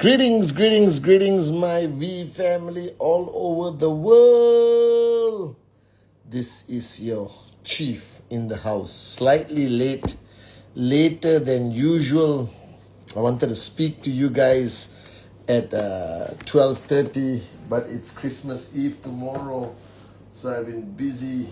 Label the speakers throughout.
Speaker 1: Greetings, greetings, greetings, my V family all over the world. This is your chief in the house. Slightly late, later than usual. I wanted to speak to you guys at 12:30, but it's Christmas Eve tomorrow, so I've been busy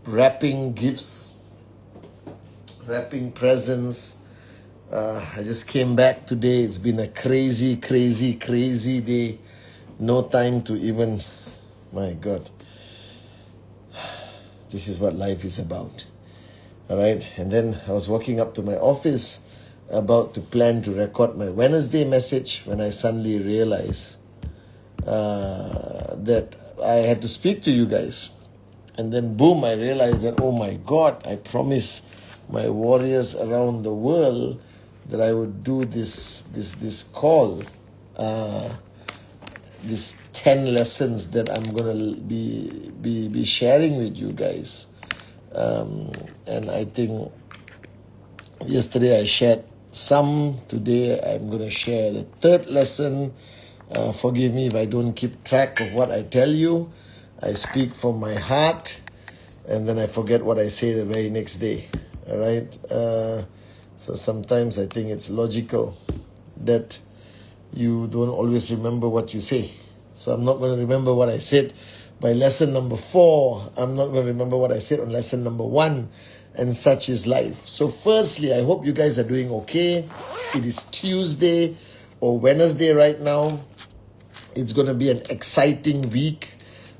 Speaker 1: wrapping gifts, wrapping presents. I just came back today. It's been a crazy day. No time to even, my God. This is what life is about. All right. And then I was walking up to my office about to plan to record my Wednesday message when I suddenly realized that I had to speak to you guys. And then boom, I realized that, oh my God, I promised my warriors around the world that I would do this call, these 10 lessons that I'm gonna be sharing with you guys. And I think yesterday I shared some. Today I'm gonna share the third lesson. Forgive me if I don't keep track of what I tell you. I speak from my heart, and then I forget what I say the very next day. All right. So sometimes I think it's logical that you don't always remember what you say. So I'm not going to remember what I said by lesson number 4. I'm not going to remember what I said on lesson number 1. And such is life. So firstly, I hope you guys are doing okay. It is Tuesday or Wednesday right now. It's going to be an exciting week.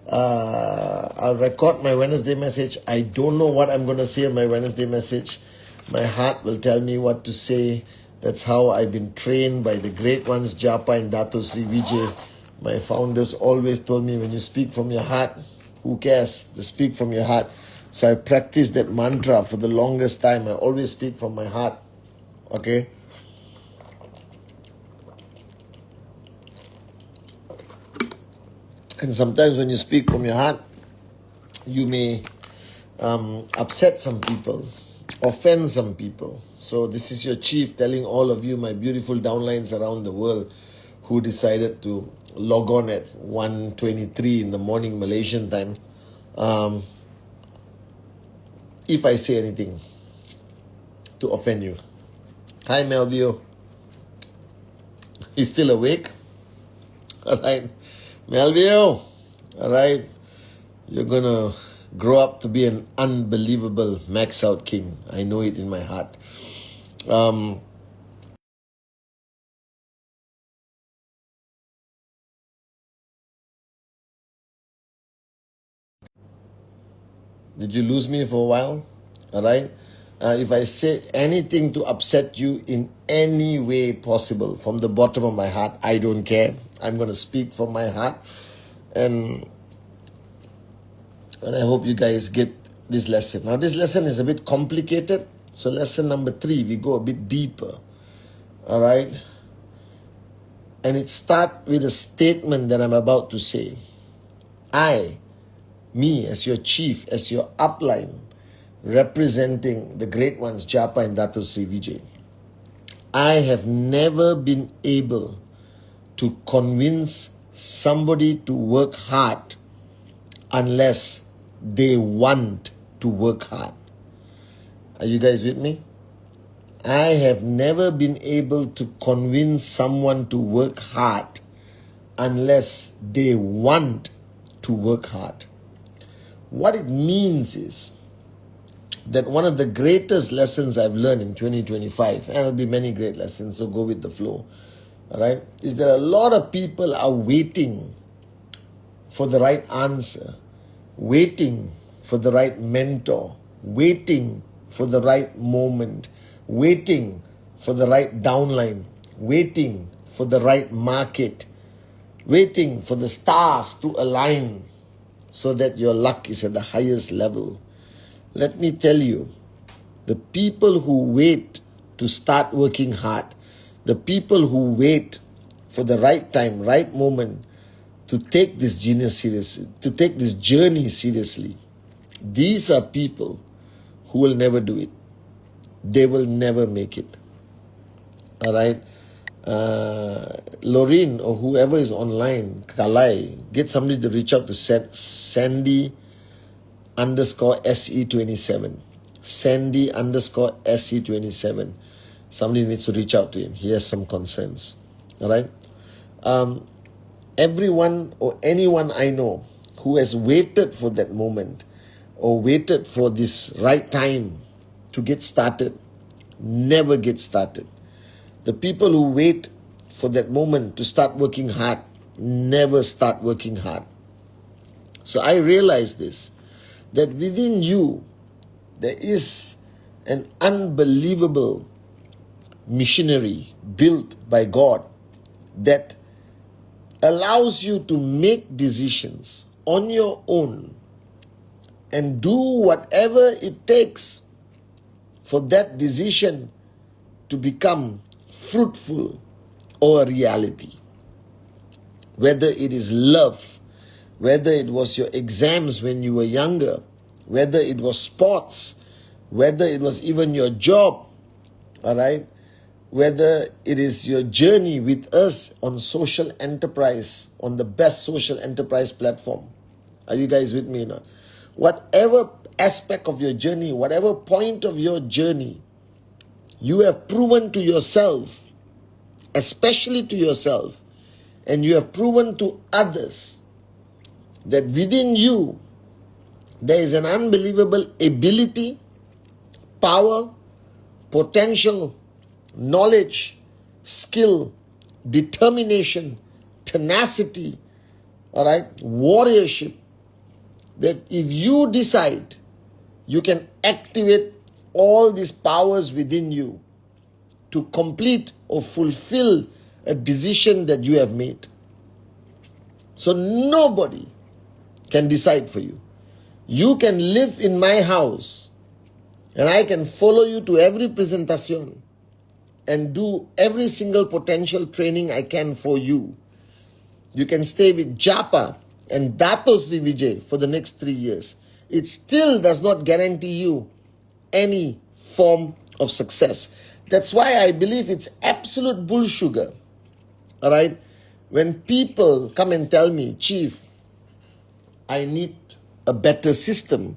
Speaker 1: I'll record my Wednesday message. I don't know what I'm going to say on my Wednesday message. My heart will tell me what to say. That's how I've been trained by the great ones, Japa and Dato Sri Vijay. My founders always told me, when you speak from your heart, who cares? Just speak from your heart. So I practiced that mantra for the longest time. I always speak from my heart. Okay? And sometimes when you speak from your heart, you may upset some people, offend some people. So this is your chief telling all of you, my beautiful downlines around the world, who decided to log on at 1:23 in the morning Malaysian time. If I say anything to offend you. Hi Melvio. He's still awake? All right. Melvio. All right. You're going to grow up to be an unbelievable max out king. I know it in my heart. Did you lose me for a while? All right. If I say anything to upset you in any way possible, from the bottom of my heart, I don't care. I'm going to speak from my heart. And I hope you guys get this lesson. Now, this lesson is a bit complicated. So lesson number 3, we go a bit deeper. All right. And it starts with a statement that I'm about to say. Me as your chief, as your upline, representing the great ones, Japa and Dato Sri Vijay, I have never been able to convince somebody to work hard unless they want to work hard. Are you guys with me? I have never been able to convince someone to work hard unless they want to work hard. What it means is that one of the greatest lessons I've learned in 2025, and there'll be many great lessons, so go with the flow, all right, is that a lot of people are waiting for the right answer, waiting for the right mentor, waiting for the right moment, waiting for the right downline, waiting for the right market, waiting for the stars to align so that your luck is at the highest level. Let me tell you, the people who wait to start working hard, the people who wait for the right time, right moment to take this genius seriously, to take this journey seriously, these are people who will never do it. They will never make it. All right. Lorraine or whoever is online, Kalai, get somebody to reach out to Sandy underscore SE27. Sandy underscore SE27. Somebody needs to reach out to him. He has some concerns. All right. Everyone or anyone I know who has waited for that moment or waited for this right time to get started, never get started. The people who wait for that moment to start working hard never start working hard. So I realize this, that within you, there is an unbelievable machinery built by God that allows you to make decisions on your own and do whatever it takes for that decision to become fruitful or a reality. Whether it is love, whether it was your exams when you were younger, whether it was sports, whether it was even your job, all right, whether it is your journey with us on social enterprise, on the best social enterprise platform. Are you guys with me or not? Whatever aspect of your journey, whatever point of your journey, you have proven to yourself, especially to yourself, and you have proven to others that within you there is an unbelievable ability, power, potential, knowledge, skill, determination, tenacity, all right, warriorship, that if you decide, you can activate all these powers within you to complete or fulfill a decision that you have made. So nobody can decide for you. You can live in my house and I can follow you to every presentation and do every single potential training I can for you. You can stay with Japa and Dato Sri Vijay for the next 3 years. It still does not guarantee you any form of success. That's why I believe it's absolute bull sugar. All right? When people come and tell me, Chief, I need a better system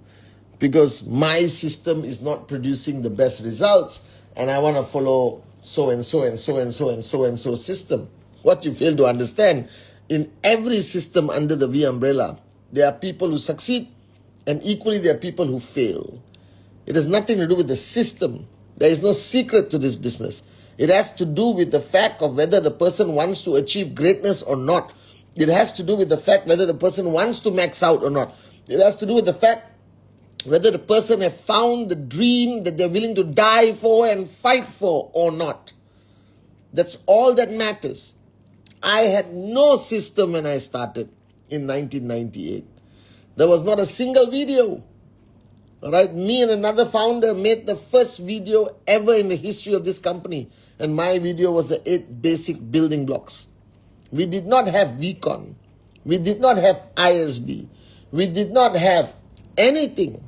Speaker 1: because my system is not producing the best results and I want to follow so and so and so and so and so and so system. What you fail to understand, in every system under the V umbrella, there are people who succeed and equally there are people who fail. It has nothing to do with the system. There is no secret to this business. It has to do with the fact of whether the person wants to achieve greatness or not. It has to do with the fact whether the person wants to max out or not. It has to do with the fact whether the person has found the dream that they're willing to die for and fight for or not. That's all that matters. I had no system when I started in 1998. There was not a single video. All right, me and another founder made the first video ever in the history of this company. And my video was the 8 basic building blocks. We did not have VCon. We did not have ISB. We did not have anything.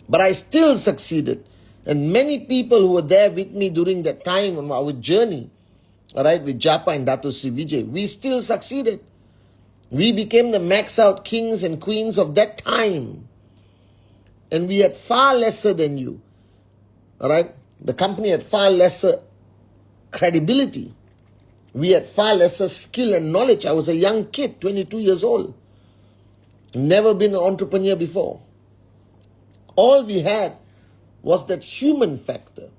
Speaker 1: But I still succeeded. And many people who were there with me during that time on our journey, all right, with Japa and Dato Sri Vijay, we still succeeded. We became the max out kings and queens of that time. And we had far lesser than you. All right? The company had far lesser credibility. We had far lesser skill and knowledge. I was a young kid, 22 years old. Never been an entrepreneur before. All we had was that human factor,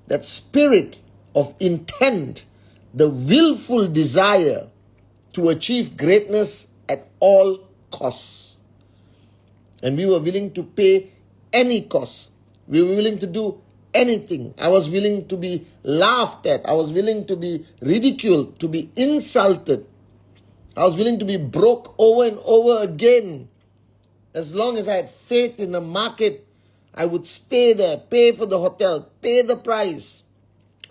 Speaker 1: that spirit of intent, the willful desire to achieve greatness at all costs. And we were willing to pay any cost. We were willing to do anything. I was willing to be laughed at. I was willing to be ridiculed, to be insulted. I was willing to be broke over and over again. As long as I had faith in the market, I would stay there, pay for the hotel, pay the price,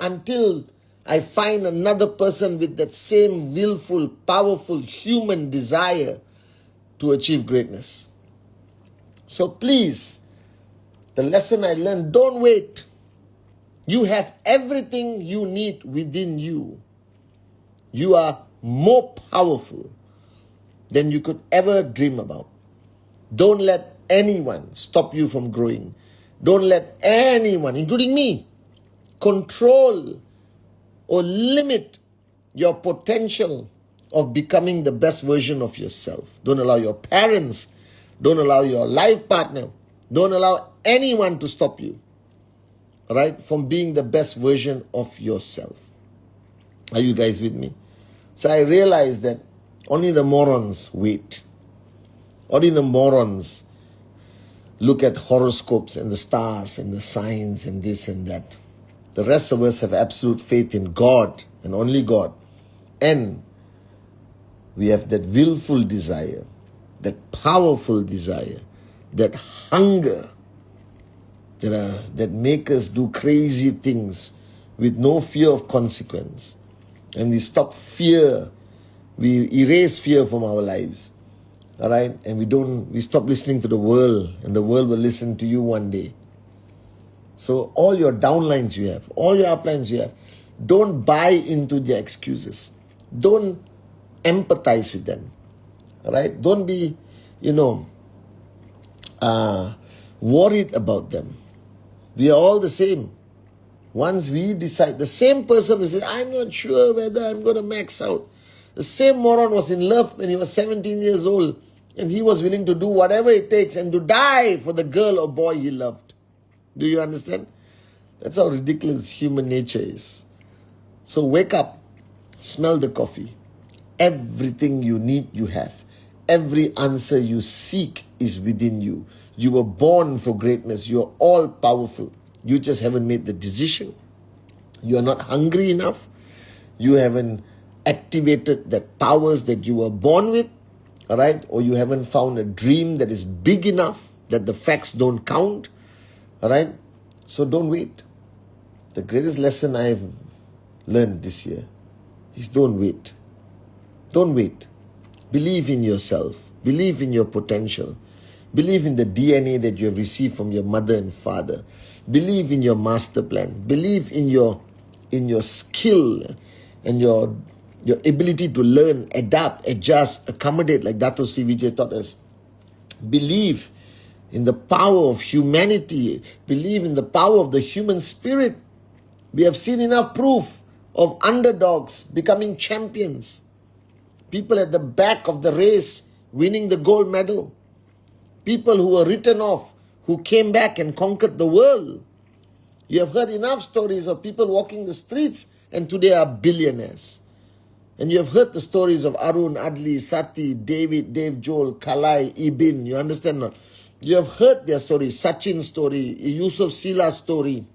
Speaker 1: until I find another person with that same willful, powerful human desire to achieve greatness. So please, the lesson I learned, don't wait. You have everything you need within you. You are more powerful than you could ever dream about. Don't let anyone stop you from growing. Don't let anyone, including me, control or limit your potential of becoming the best version of yourself. Don't allow your parents, don't allow your life partner, don't allow anyone to stop you, right, from being the best version of yourself. Are you guys with me? So I realized that only the morons wait. Only the morons look at horoscopes and the stars and the signs and this and that. The rest of us have absolute faith in God and only God. And we have that willful desire, that powerful desire, that hunger that make us do crazy things with no fear of consequence. And we stop fear. We erase fear from our lives. All right? And we stop listening to the world, and the world will listen to you one day. So all your downlines you have, all your uplines you have, don't buy into their excuses. Don't empathize with them. All right? Don't be, worried about them. We are all the same. Once we decide, the same person who said, I'm not sure whether I'm going to max out. The same moron was in love when he was 17 years old, and he was willing to do whatever it takes and to die for the girl or boy he loved. Do you understand? That's how ridiculous human nature is. So wake up, smell the coffee. Everything you need, you have. Every answer you seek is within you. You were born for greatness. You are all powerful. You just haven't made the decision. You are not hungry enough. You haven't activated the powers that you were born with, all right? Or you haven't found a dream that is big enough that the facts don't count, all right? So don't wait. The greatest lesson I've learned this year is don't wait. Don't wait. Believe in yourself. Believe in your potential. Believe in the DNA that you have received from your mother and father. Believe in your master plan. Believe in your skill and your ability to learn, adapt, adjust, accommodate, like Dato Sri Vijay taught us. Believe in the power of humanity. Believe in the power of the human spirit. We have seen enough proof of underdogs becoming champions. People at the back of the race winning the gold medal. People who were written off, who came back and conquered the world. You have heard enough stories of people walking the streets and today are billionaires. And you have heard the stories of Arun, Adli, Sati, David, Dave Joel, Kalai, Ibin. You understand not? You have heard their stories. Sachin's story, Yusuf Sila's story.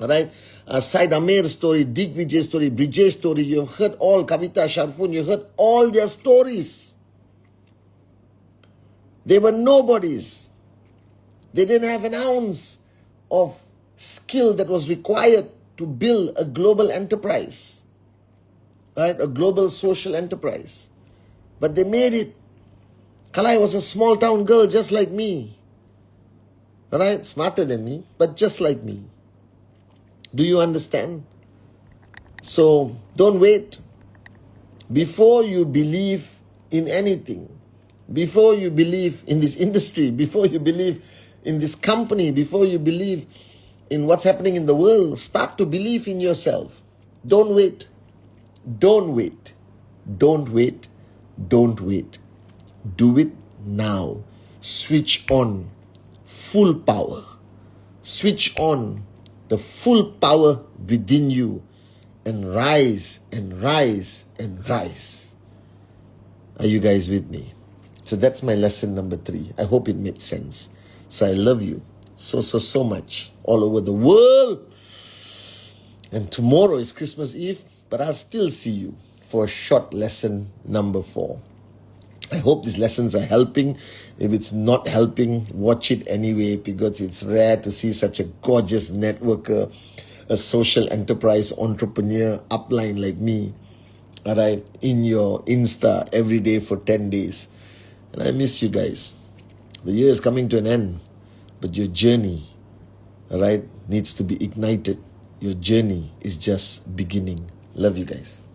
Speaker 1: All right? Said Amir's story, Digvijay's story, Brijay's story. You have heard all, Kavita, Sharfun. You have heard all their stories. They were nobodies. They didn't have an ounce of skill that was required to build a global enterprise, right? A global social enterprise. But they made it. Kalai was a small town girl just like me, right? Smarter than me, but just like me. Do you understand? So don't wait. Before you believe in anything, before you believe in this industry, before you believe in this company, before you believe in what's happening in the world, start to believe in yourself. Don't wait. Don't wait. Don't wait. Don't wait. Do it now. Switch on full power. Switch on the full power within you and rise and rise and rise. Are you guys with me? So that's my lesson number 3. I hope it made sense. So I love you so much all over the world. And tomorrow is Christmas Eve, but I'll still see you for a short lesson number 4. I hope these lessons are helping. If it's not helping, watch it anyway, because it's rare to see such a gorgeous networker, a social enterprise entrepreneur upline like me, all right, in your Insta every day for 10 days. And I miss you guys. The year is coming to an end, but your journey, all right, needs to be ignited. Your journey is just beginning. Love you guys.